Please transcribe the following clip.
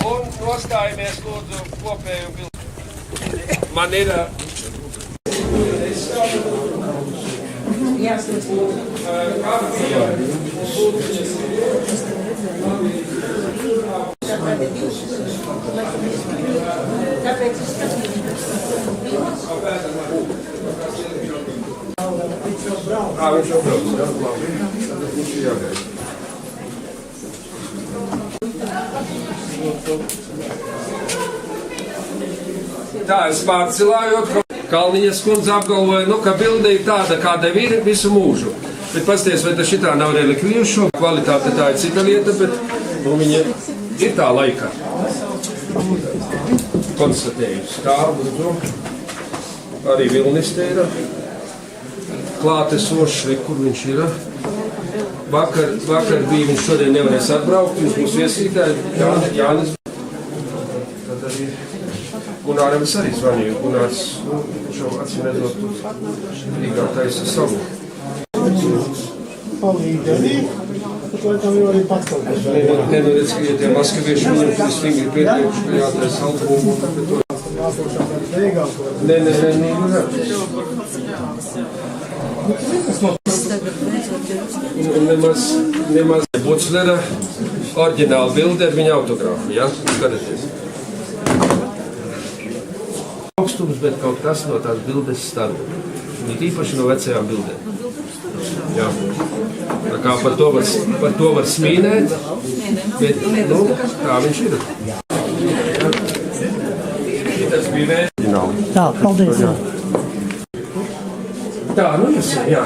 Un nostājamies lūdzu kopēju bildi. Man ir kafija un lūdzuņas viņš jau brauc, jā, labi. Viņš ir jāgaida. Tā, es pārcilājot, Kalniņas kundze apgalvoja, ka bilde ir tāda, kāda ir visu mūžu. Bet pasties, vai tas šitā nav relikviju, kvalitāte tā ir cita lieta, bet viņa ir tā laika. Konstatējusi. Tā, lūdzu. Arī Vilnis te ir. Klātesošs, kur viņš ir. Vakar bija, viņš šodien nevarēs atbraukt, viņš mūs viesītāji, Jānis. Tad arī Gunāram es arī zvanīju. Gunārs, šo atsimredzot, Rīgā taisa savu. Palīgi arī, bet laikam jau arī pats kaut kas. Neredz, ka ja tie maskavieši viņam stingri pietiekuši, ka jātais albumu. Nemaz Buclera oriģināla bilde ar viņa autogrāfu, ja? Skatieties. Augstums, bet kaut kas no tās bildes starp. Viņi īpaši no vecajām bildēm. Jā. Tā kā par to var smīnēt, bet, tā viņš ir. Tas bija vērtināli. Tā, paldies. Tā, iesim, jā.